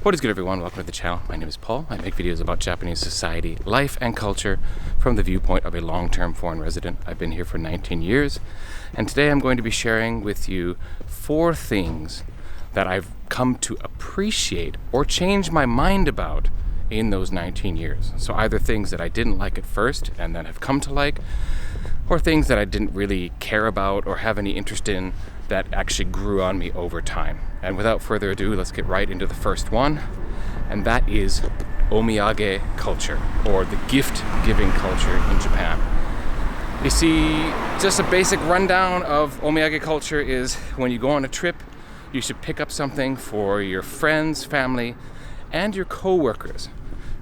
What is good, everyone? Welcome to the channel. My name is Paul. I make videos about Japanese society, life, and culture from the viewpoint of a long-term foreign resident. I've been here for 19 years, and today I'm going to be sharing with you 4 things that I've come to appreciate or change my mind about in those 19 years. So either things that I didn't like at first and then have come to like, or things that I didn't really care about or have any interest in that actually grew on me over time. And without further ado, let's get right into the first one, and that is Omiyage culture, or the gift-giving culture in Japan. You see, just a basic rundown of Omiyage culture is when you go on a trip, you should pick up something for your friends, family, and your co-workers.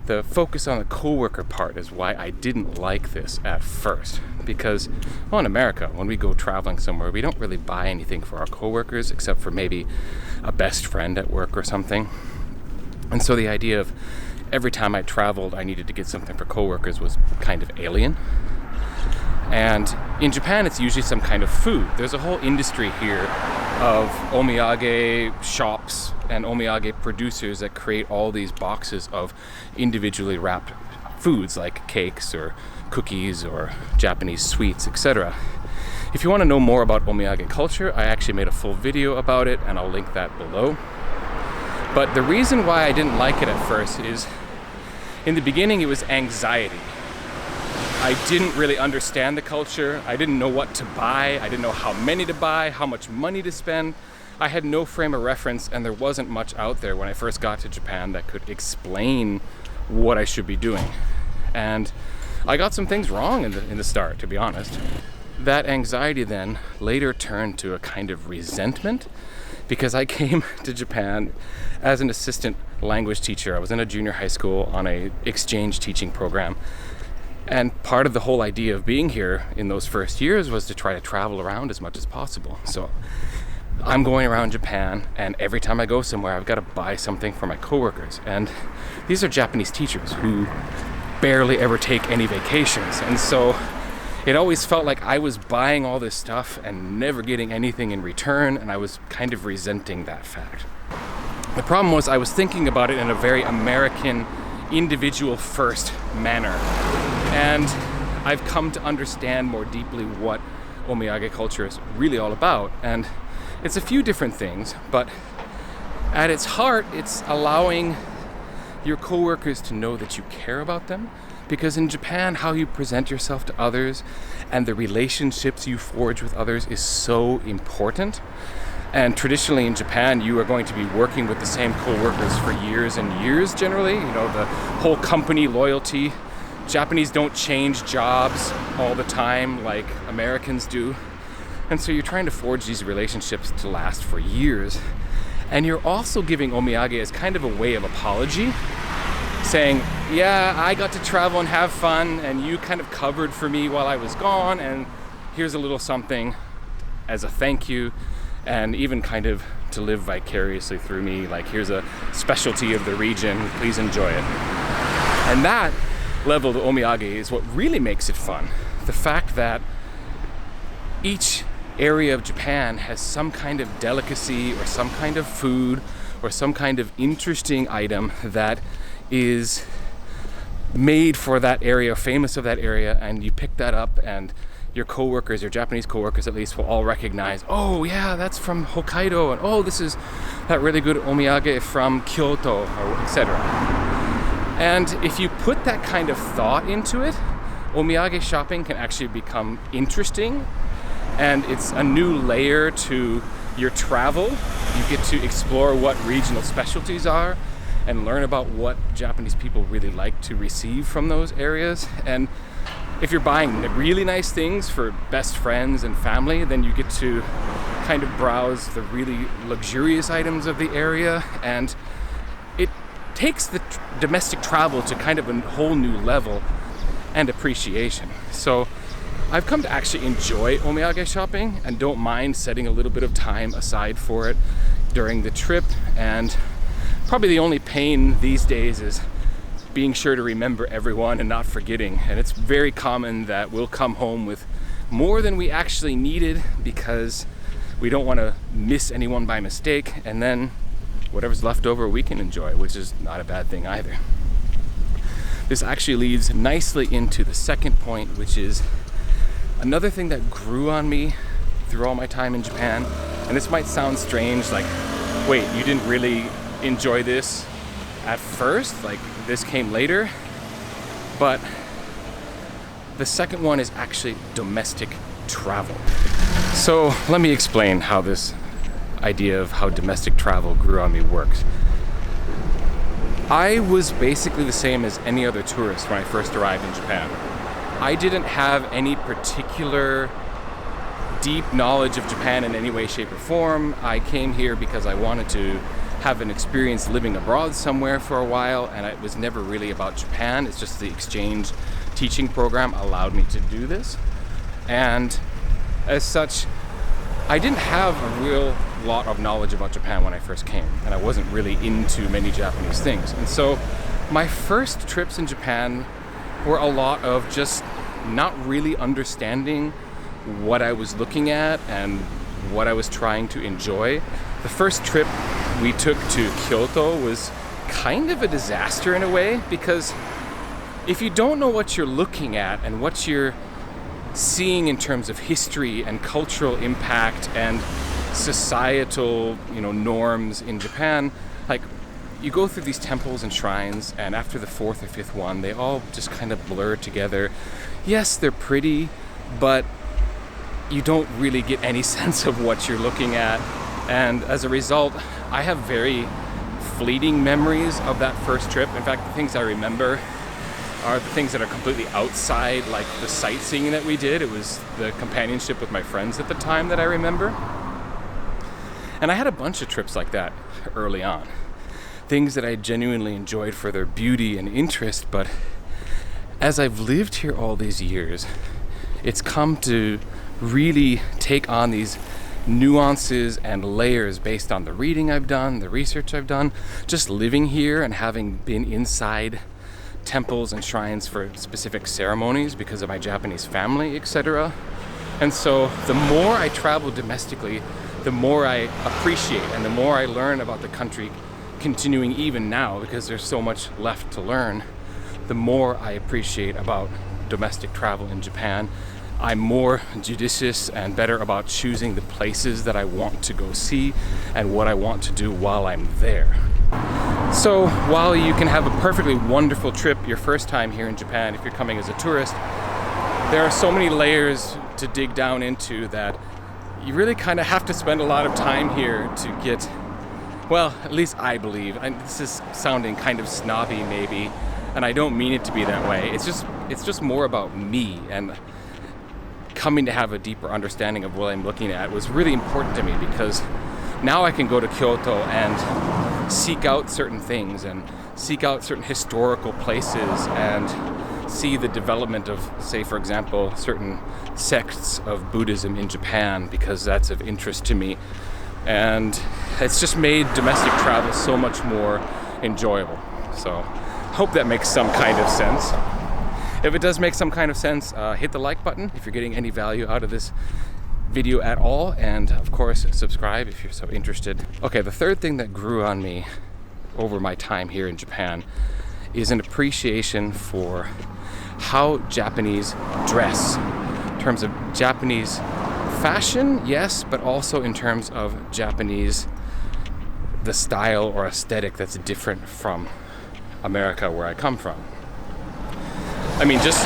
The focus on the co-worker part is why I didn't like this at first. Because, well, in America, when we go traveling somewhere, we don't really buy anything for our co-workers except for maybe a best friend at work or something. And so the idea of every time I traveled, I needed to get something for co-workers was kind of alien. And in Japan, it's usually some kind of food. There's a whole industry here of omiyage shops and omiyage producers that create all these boxes of individually wrapped foods like cakes or cookies or Japanese sweets, etc. If you want to know more about omiyage culture, I actually made a full video about it, and I'll link that below. But the reason why I didn't like it at first is, in the beginning, it was anxiety. I didn't really understand the culture. I didn't know what to buy. I didn't know how many to buy, how much money to spend. I had no frame of reference, and there wasn't much out there when I first got to Japan that could explain what I should be doing. And I got some things wrong in the start, to be honest. That anxiety then later turned to a kind of resentment, because I came to Japan as an assistant language teacher. I was in a junior high school on an exchange teaching program. And part of the whole idea of being here in those first years was to try to travel around as much as possible. So I'm going around Japan, and every time I go somewhere, I've got to buy something for my coworkers. And these are Japanese teachers who barely ever take any vacations. And so it always felt like I was buying all this stuff and never getting anything in return, and I was kind of resenting that fact. The problem was I was thinking about it in a very American, individual first manner. And I've come to understand more deeply what omiyage culture is really all about. And it's a few different things, but at its heart, it's allowing your coworkers to know that you care about them. Because in Japan, how you present yourself to others and the relationships you forge with others is so important. And traditionally in Japan, you are going to be working with the same co-workers for years and years generally. You know, the whole company loyalty. Japanese don't change jobs all the time like Americans do. And so you're trying to forge these relationships to last for years. And you're also giving omiyage as kind of a way of apology, saying, yeah, I got to travel and have fun, and you kind of covered for me while I was gone, and here's a little something as a thank you. And even kind of to live vicariously through me, like here's a specialty of the region, please enjoy it. And that level of omiyage is what really makes it fun. The fact that each area of Japan has some kind of delicacy or some kind of food or some kind of interesting item that is made for that area, famous of that area, and you pick that up, and your coworkers, your Japanese coworkers at least, will all recognize, oh yeah, that's from Hokkaido, and oh, this is that really good omiyage from Kyoto, or etc. And if you put that kind of thought into it, omiyage shopping can actually become interesting, and it's a new layer to your travel. You get to explore what regional specialties are and learn about what Japanese people really like to receive from those areas. And if you're buying really nice things for best friends and family, then you get to kind of browse the really luxurious items of the area, and it takes the domestic travel to kind of a whole new level and appreciation. So I've come to actually enjoy omiyage shopping and don't mind setting a little bit of time aside for it during the trip. And probably the only pain these days is being sure to remember everyone and not forgetting. And it's very common that we'll come home with more than we actually needed because we don't want to miss anyone by mistake, and then whatever's left over we can enjoy, which is not a bad thing either. This actually leads nicely into the second point, which is another thing that grew on me through all my time in Japan. And this might sound strange, like, wait, you didn't really enjoy this at first? Like, this came later? But the second one is actually domestic travel. So let me explain how this idea of how domestic travel grew on me works. I was basically the same as any other tourist when I first arrived in Japan. I didn't have any particular deep knowledge of Japan in any way, shape, or form. I came here because I wanted to have an experience living abroad somewhere for a while, and it was never really about Japan. It's just the exchange teaching program allowed me to do this. And as such, I didn't have a real lot of knowledge about Japan when I first came, and I wasn't really into many Japanese things. And so my first trips in Japan were a lot of just not really understanding what I was looking at and what I was trying to enjoy. The first trip we took to Kyoto was kind of a disaster in a way, because if you don't know what you're looking at and what you're seeing in terms of history and cultural impact and societal, norms in Japan, like, you go through these temples and shrines, and after the fourth or fifth one, they all just kind of blur together. Yes, they're pretty, but you don't really get any sense of what you're looking at. And as a result, I have very fleeting memories of that first trip. In fact, the things I remember are the things that are completely outside, like the sightseeing that we did. It was the companionship with my friends at the time that I remember. And I had a bunch of trips like that early on. Things that I genuinely enjoyed for their beauty and interest, but as I've lived here all these years, it's come to really take on these nuances and layers based on the reading I've done, the research I've done, just living here and having been inside temples and shrines for specific ceremonies because of my Japanese family, etc. And so the more I travel domestically, the more I appreciate and the more I learn about the country, continuing even now because there's so much left to learn, the more I appreciate about domestic travel in Japan. I'm more judicious and better about choosing the places that I want to go see and what I want to do while I'm there. So while you can have a perfectly wonderful trip your first time here in Japan if you're coming as a tourist, there are so many layers to dig down into that you really kind of have to spend a lot of time here to get, well, at least I believe, and this is sounding kind of snobby maybe, and I don't mean it to be that way. It's just more about me, and coming to have a deeper understanding of what I'm looking at was really important to me, because now I can go to Kyoto and seek out certain things and seek out certain historical places and see the development of, say, for example, certain sects of Buddhism in Japan, because that's of interest to me. And it's just made domestic travel so much more enjoyable. So hope that makes some kind of sense. If it does make some kind of sense, hit the like button if you're getting any value out of this video at all, and of course subscribe if you're so interested. Okay, the third thing that grew on me over my time here in Japan is an appreciation for how Japanese dress, in terms of Japanese fashion, yes, but also in terms of Japanese, the style or aesthetic that's different from America, where I come from. I mean, just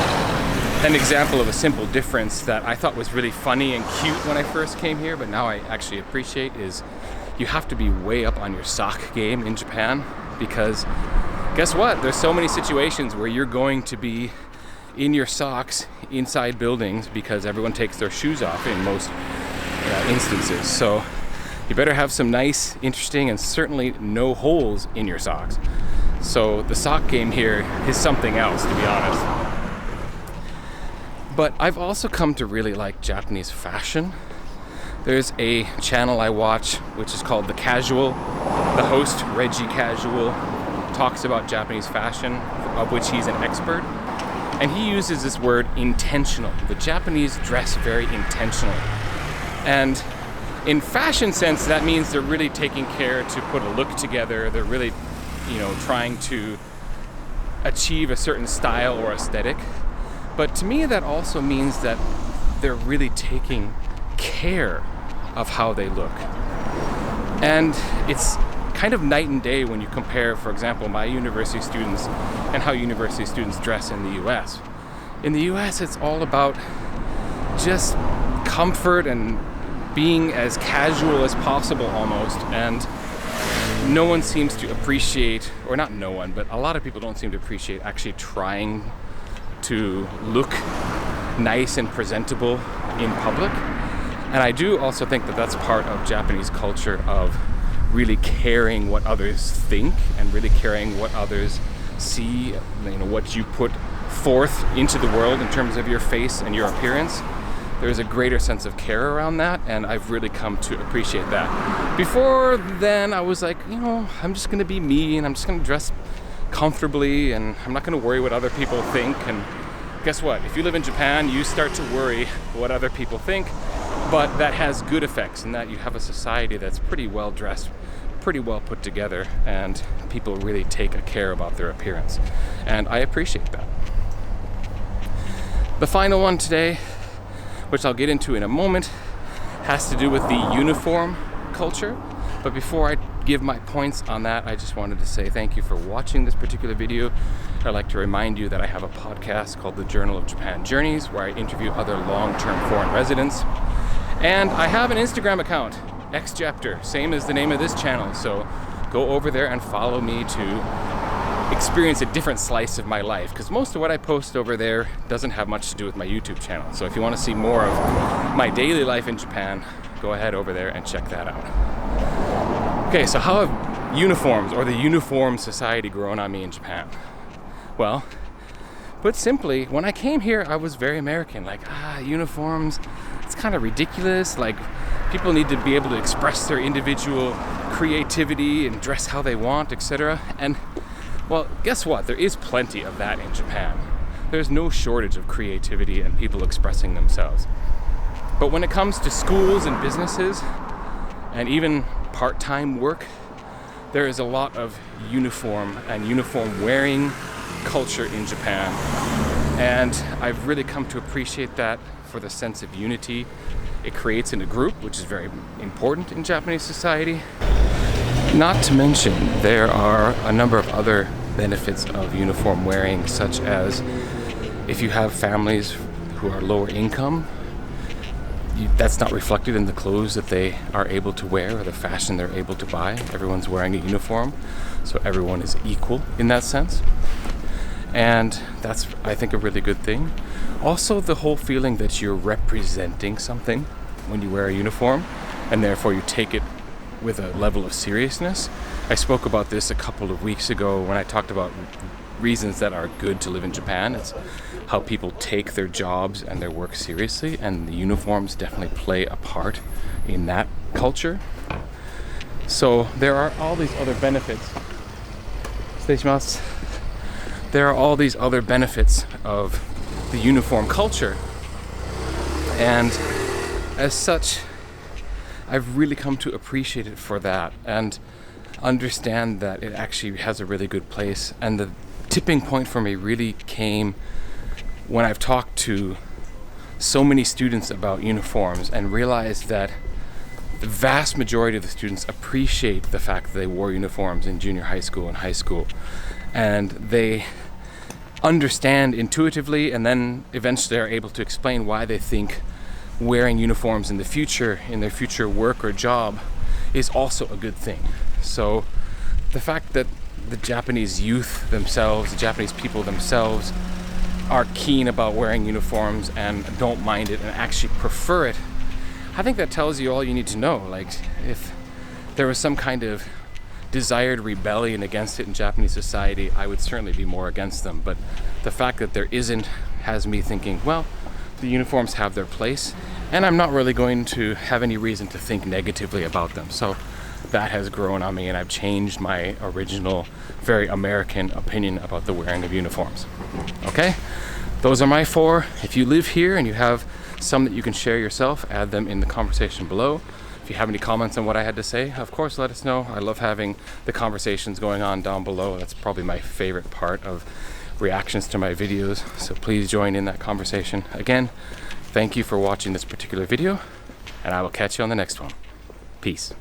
an example of a simple difference that I thought was really funny and cute when I first came here, but now I actually appreciate, is you have to be way up on your sock game in Japan, because guess what? There's so many situations where you're going to be in your socks inside buildings because everyone takes their shoes off in most instances. So you better have some nice, interesting, and certainly no holes in your socks. So the sock game here is something else, to be honest. But I've also come to really like Japanese fashion. There's a channel I watch which is called The Casual. The host, Reggie Casual, talks about Japanese fashion, of which he's an expert. And he uses this word intentional. The Japanese dress very intentionally. And In fashion sense, that means they're really taking care to put a look together. They're really, trying to achieve a certain style or aesthetic. But to me, that also means that they're really taking care of how they look. And it's kind of night and day when you compare, for example, my university students and how university students dress in the US. In the US, it's all about just comfort and being as casual as possible almost, and no one seems to appreciate, or not no one, but a lot of people don't seem to appreciate actually trying to look nice and presentable in public. And I do also think that that's part of Japanese culture of really caring what others think and really caring what others see, what you put forth into the world in terms of your face and your appearance. There's a greater sense of care around that, and I've really come to appreciate that. Before then, I was like, I'm just gonna be me, and I'm just gonna dress comfortably, and I'm not gonna worry what other people think. And guess what? If you live in Japan, you start to worry what other people think, but that has good effects in that you have a society that's pretty well dressed, pretty well put together, and people really take a care about their appearance. And I appreciate that. The final one today, which I'll get into in a moment, has to do with the uniform culture. But before I give my points on that, I just wanted to say thank you for watching this particular video. I'd like to remind you that I have a podcast called The Journal of Japan Journeys, where I interview other long-term foreign residents. And I have an Instagram account, xJapter, same as the name of this channel. So go over there and follow me to experience a different slice of my life, because most of what I post over there doesn't have much to do with my YouTube channel. So if you want to see more of my daily life in Japan, go ahead over there and check that out. Okay, so how have uniforms or the uniform society grown on me in Japan? Well, put simply, when I came here, I was very American. Like, uniforms, it's kind of ridiculous. Like, people need to be able to express their individual creativity and dress how they want, etc. And well, guess what? There is plenty of that in Japan. There's no shortage of creativity and people expressing themselves. But when it comes to schools and businesses, and even part-time work, there is a lot of uniform and uniform wearing culture in Japan. And I've really come to appreciate that for the sense of unity it creates in a group, which is very important in Japanese society. Not to mention, there are a number of other benefits of uniform wearing, such as if you have families who are lower income, that's not reflected in the clothes that they are able to wear or the fashion they're able to buy. Everyone's wearing a uniform, so everyone is equal in that sense. And that's, I think, a really good thing. Also, the whole feeling that you're representing something when you wear a uniform, and therefore you take it with a level of seriousness. I spoke about this a couple of weeks ago when I talked about reasons that are good to live in Japan. It's how people take their jobs and their work seriously, and the uniforms definitely play a part in that culture. So there are all these other benefits. There are all these other benefits of the uniform culture, and as such, I've really come to appreciate it for that and understand that it actually has a really good place. And the tipping point for me really came when I've talked to so many students about uniforms and realized that the vast majority of the students appreciate the fact that they wore uniforms in junior high school and high school, and they understand intuitively, and then eventually are able to explain why they think wearing uniforms in the future, in their future work or job, is also a good thing. So the fact that the Japanese youth themselves, the Japanese people themselves, are keen about wearing uniforms and don't mind it and actually prefer it, I think that tells you all you need to know. Like, if there was some kind of desired rebellion against it in Japanese society, I would certainly be more against them. But the fact that there isn't has me thinking, well, the uniforms have their place, and I'm not really going to have any reason to think negatively about them. So that has grown on me, and I've changed my original, very American opinion about the wearing of uniforms. Okay? Those are my 4. If you live here and you have some that you can share yourself, add them in the conversation below. If you have any comments on what I had to say, of course, let us know. I love having the conversations going on down below. That's probably my favorite part of reactions to my videos. So please join in that conversation. Again, thank you for watching this particular video, and I will catch you on the next one. Peace.